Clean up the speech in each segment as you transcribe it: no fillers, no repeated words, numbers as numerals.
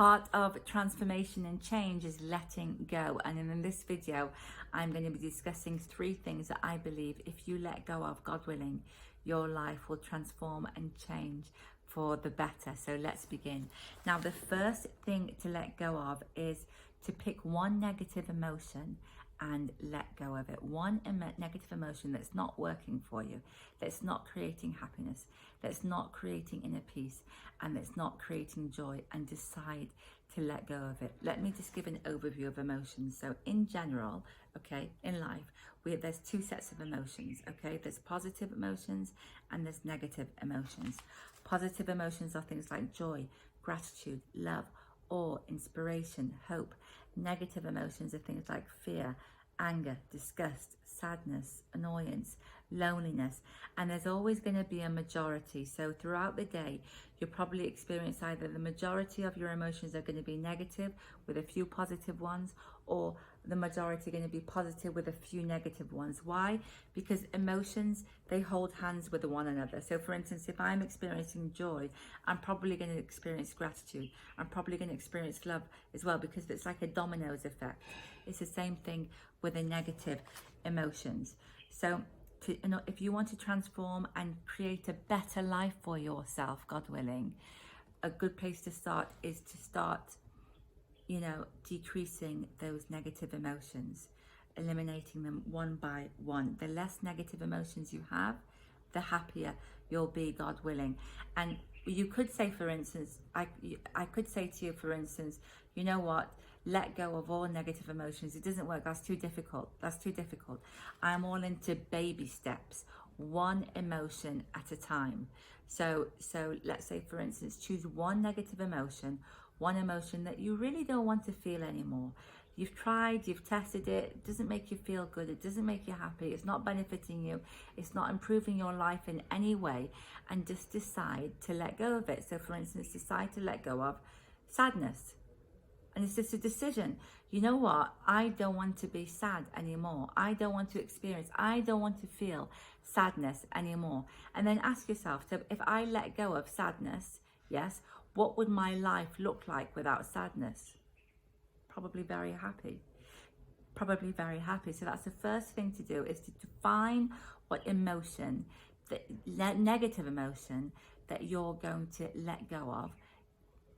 Part of transformation and change is letting go. And in this video, I'm going to be discussing 3 things that I believe if you let go of, God willing, your life will transform and change for the better. So let's begin. Now, the first thing to let go of is to pick one negative emotion and let go of it. One negative emotion that's not working for you, that's not creating happiness, that's not creating inner peace, and that's not creating joy, and decide to let go of it. Let me just give an overview of emotions. So in general, okay, in life, there's 2 sets of emotions, okay? There's positive emotions and there's negative emotions. Positive emotions are things like joy, gratitude, love, awe, inspiration, hope. Negative emotions are things like fear, anger, disgust, sadness, annoyance, loneliness, and there's always going to be a majority. So throughout the day, you'll probably experience either the majority of your emotions are going to be negative with a few positive ones, or the majority are going to be positive with a few negative ones. Why? Because emotions, they hold hands with one another. So for instance, if I'm experiencing joy, I'm probably going to experience gratitude. I'm probably going to experience love as well, because it's like a dominoes effect. It's the same thing with the negative emotions. So if you want to transform and create a better life for yourself, God willing, a good place to start is to start, decreasing those negative emotions, eliminating them one by one. The less negative emotions you have, the happier you'll be, God willing. And you could say, for instance, I could say to you, for instance, you know what? Let go of all negative emotions. It doesn't work. That's too difficult. I'm all into baby steps, one emotion at a time. So let's say, for instance, choose one negative emotion, one emotion that you really don't want to feel anymore. You've tried, you've tested it, it doesn't make you feel good, it doesn't make you happy, it's not benefiting you, it's not improving your life in any way, and just decide to let go of it. So for instance, decide to let go of sadness. And it's just a decision. You know what? I don't want to be sad anymore. I don't want to I don't want to feel sadness anymore. And then ask yourself, so if I let go of sadness, yes, what would my life look like without sadness? Probably very happy. So that's the first thing to do, is to define what emotion, the negative emotion, that you're going to let go of,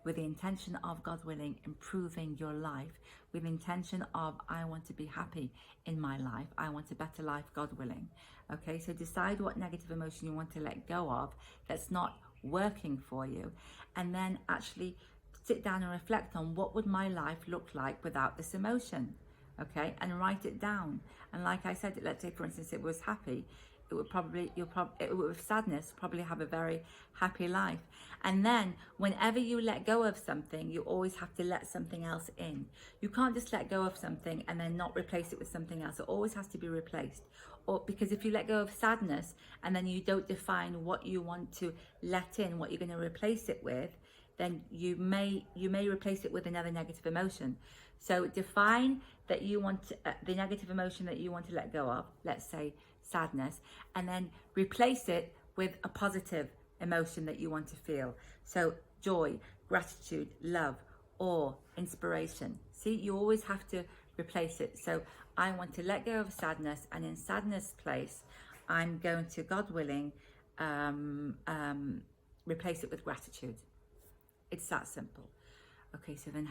with the intention of, God willing, improving your life, with the intention of, I want to be happy in my life, I want a better life, God willing. Okay, so decide what negative emotion you want to let go of that's not working for you, and then actually sit down and reflect on, what would my life look like without this emotion? Okay, and write it down. And like I said, let's say for instance it was happy, it would probably, with sadness, probably have a very happy life. And then whenever you let go of something, you always have to let something else in. You can't just let go of something and then not replace it with something else. It always has to be replaced. Or because if you let go of sadness and then you don't define what you want to let in, what you're going to replace it with, then you may replace it with another negative emotion. So define that you want the negative emotion that you want to let go of, let's say sadness, and then replace it with a positive emotion that you want to feel. So joy, gratitude, love, awe, inspiration. See, you always have to replace it. So I want to let go of sadness, and in sadness place, I'm going to, God willing, replace it with gratitude. It's that simple. Okay, so then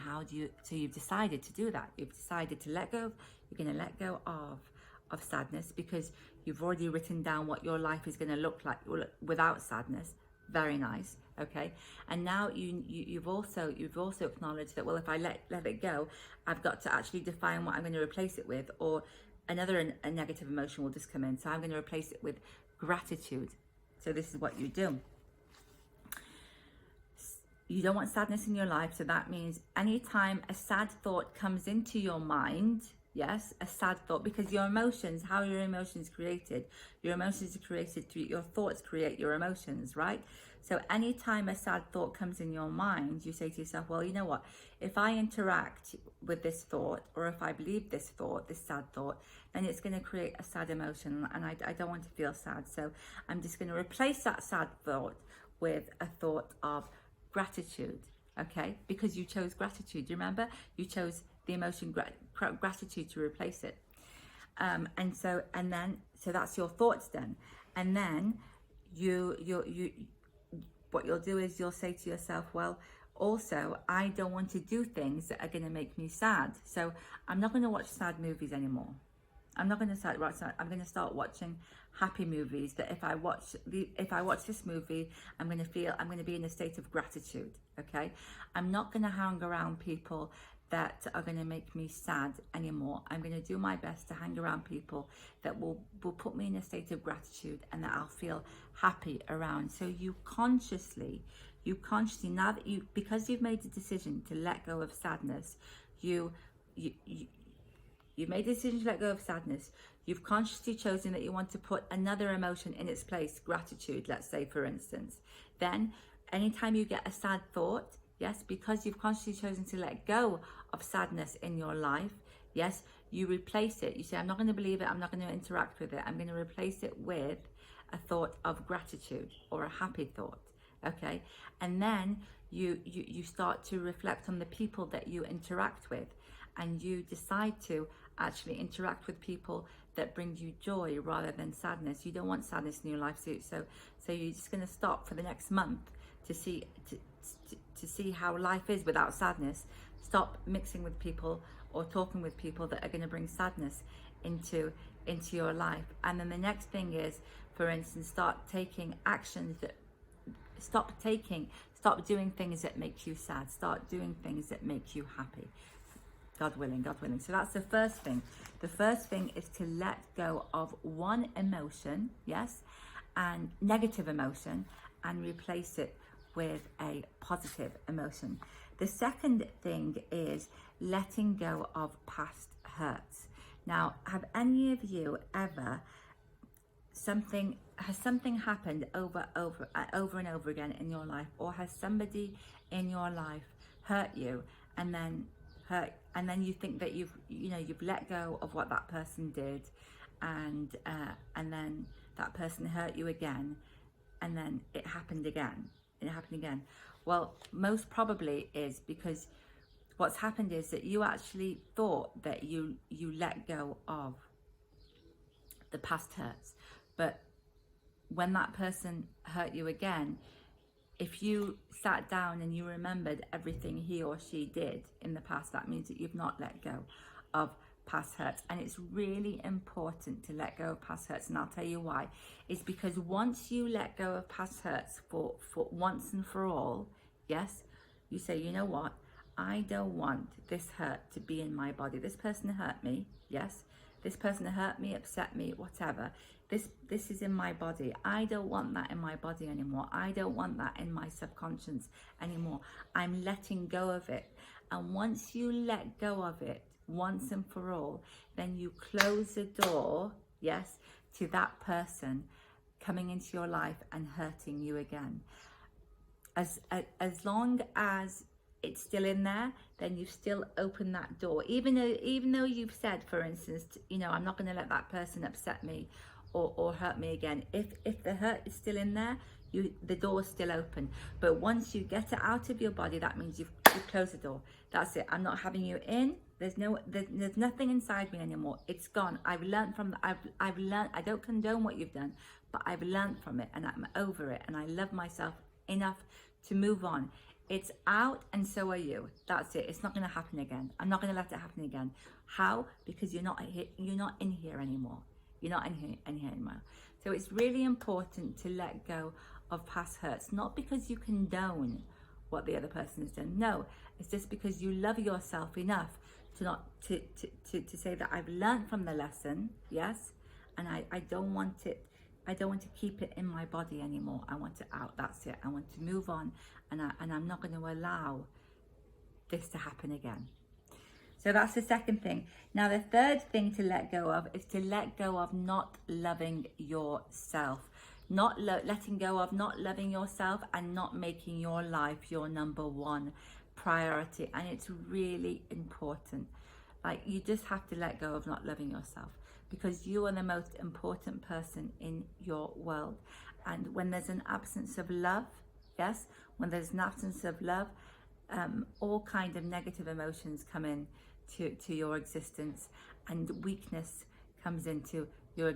so you've decided to do that. You've decided to let go, you're going to let go of sadness, because you've already written down what your life is going to look like without sadness. Very nice. Okay, and now you've also acknowledged that, well, if I let it go, I've got to actually define what I'm going to replace it with, or another negative emotion will just come in. So I'm going to replace it with gratitude. So this is what you do. You don't want sadness in your life, so that means anytime a sad thought comes into your mind, yes, a sad thought, because your emotions, how are your emotions created? Your emotions are created through your thoughts, create your emotions, right? So anytime a sad thought comes in your mind, you say to yourself, well, you know what? If I interact with this thought, or if I believe this thought, this sad thought, then it's going to create a sad emotion, and I don't want to feel sad. So I'm just going to replace that sad thought with a thought of gratitude. okay? Because you chose gratitude. Do you remember? You chose the emotion gratitude to replace it. So that's your thoughts then. And then what you'll do is you'll say to yourself, well, also, I don't want to do things that are going to make me sad. So I'm not going to watch sad movies anymore. I'm not going to start watching. I'm going to start watching happy movies. That if I watch this movie, I'm going to be in a state of gratitude. Okay, I'm not going to hang around people that are going to make me sad anymore. I'm going to do my best to hang around people that will put me in a state of gratitude and that I'll feel happy around. So you consciously now that because you've made the decision to let go of sadness, you've made the decision to let go of sadness. You've consciously chosen that you want to put another emotion in its place, gratitude, let's say, for instance. Then anytime you get a sad thought, yes, because you've consciously chosen to let go of sadness in your life, yes, you replace it. You say, I'm not going to believe it. I'm not going to interact with it. I'm going to replace it with a thought of gratitude or a happy thought. Okay. And then you start to reflect on the people that you interact with, and you decide to actually interact with people that bring you joy rather than sadness. You don't want sadness in your life. So you're just going to stop for the next month to see how life is without sadness. Stop mixing with people or talking with people that are going to bring sadness into your life. And then the next thing is, for instance, start taking actions that stop doing things that make you sad. Start doing things that make you happy. God willing. So that's the first thing. The first thing is to let go of one emotion, yes, and negative emotion, and replace it with a positive emotion. The second thing is letting go of past hurts. Now, have any of you ever has something happened over and over again in your life, or has somebody in your life hurt you, and then you think that you've let go of what that person did, and then that person hurt you again, and then it happened again. Well, most probably is because what's happened is that you actually thought that you let go of the past hurts. But when that person hurt you again, if you sat down and you remembered everything he or she did in the past, that means that you've not let go of past hurts. And it's really important to let go of past hurts. And I'll tell you why. It's because once you let go of past hurts for once and for all, yes, you say, you know what? I don't want this hurt to be in my body. This person hurt me, yes. This person hurt me, upset me, whatever. This is in my body. I don't want that in my body anymore. I don't want that in my subconscious anymore. I'm letting go of it. And once you let go of it, once and for all, then you close the door, yes, to that person coming into your life and hurting you again. As long as it's still in there, then you've still opened that door. Even though you've said, for instance, I'm not going to let that person upset me or hurt me again. If the hurt is still in there, the door is still open. But once you get it out of your body, that means you've closed the door. That's it. I'm not having you in. There's nothing inside me anymore. It's gone. I've learned from I've learned. I don't condone what you've done, but I've learned from it, and I'm over it, and I love myself enough to move on. It's out, and so are you. That's it. It's not going to happen again. I'm not going to let it happen again. How? Because you're not in here anymore. You're not in here anymore. So it's really important to let go of past hurts, not because you condone what the other person has done. No, it's just because you love yourself enough to say that I've learned from the lesson, yes, and I don't want it. I don't want to keep it in my body anymore. I want it out. That's it. I want to move on, and I'm not going to allow this to happen again. So that's the second thing. Now, the third thing to let go of is to let go of not loving yourself. Letting go of not loving yourself and not making your life your number one priority. And it's really important. Like, you just have to let go of not loving yourself, because you are the most important person in your world. And when there's an absence of love, yes, when there's an absence of love, all kind of negative emotions come in to your existence, and weakness comes into your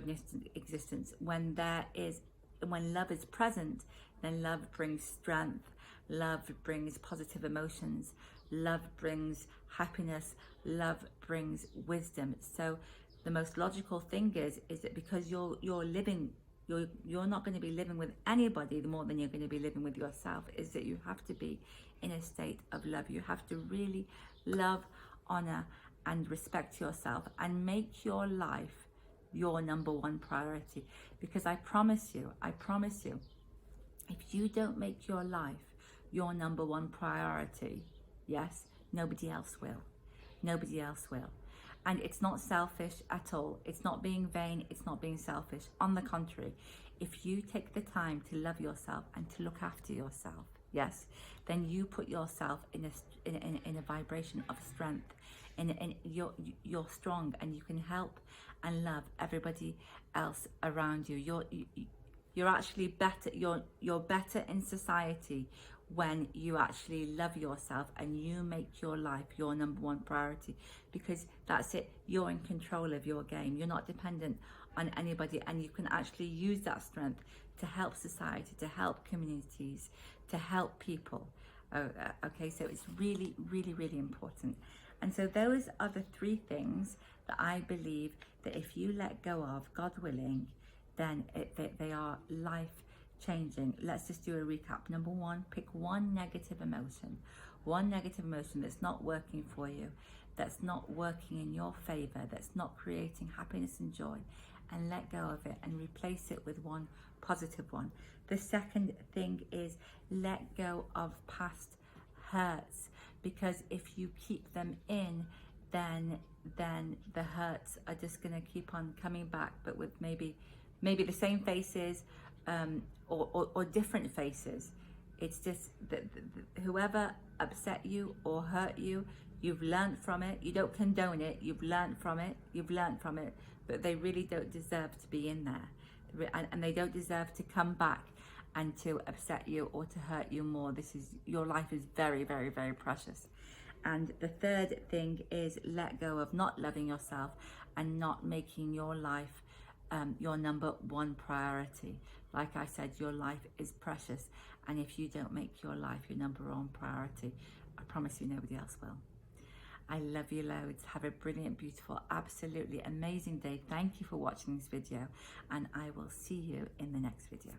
existence. When love is present, then love brings strength, love brings positive emotions, love brings happiness, love brings wisdom. So the most logical thing is that because you're not going to be living with anybody more than you're going to be living with yourself, is that you have to be in a state of love. You have to really love, honor, and respect yourself, and make your life your number one priority. Because I promise you, if you don't make your life your number one priority, yes, nobody else will. Nobody else will. And it's not selfish at all. It's not being vain. It's not being selfish. On the contrary, if you take the time to love yourself and to look after yourself, yes, then you put yourself in a vibration of strength. And you're strong, and you can help and love everybody else around you. You're actually better. You're better in society when you actually love yourself and you make your life your number one priority, because that's it. You're in control of your game. You're not dependent on anybody, and you can actually use that strength to help society, to help communities, to help people. Okay, so it's really, really, really important. And so those are the three things that I believe that if you let go of, God willing, then they are life changing. Let's just do a recap. Number one, pick one negative emotion that's not working for you, that's not working in your favor, that's not creating happiness and joy, and let go of it and replace it with one positive one. The second thing is let go of past hurts, because if you keep them in, then the hurts are just going to keep on coming back, but with maybe the same faces, or different faces. It's just that whoever upset you or hurt you, you've learned from it. You don't condone it. You've learned from it, but they really don't deserve to be in there, and they don't deserve to come back and to upset you or to hurt you more. Your life is very, very, very precious. And the third thing is let go of not loving yourself and not making your life your number one priority. Like I said, your life is precious, and if you don't make your life your number one priority, I promise you nobody else will. I love you loads. Have a brilliant, beautiful, absolutely amazing day. Thank you for watching this video, and I will see you in the next video.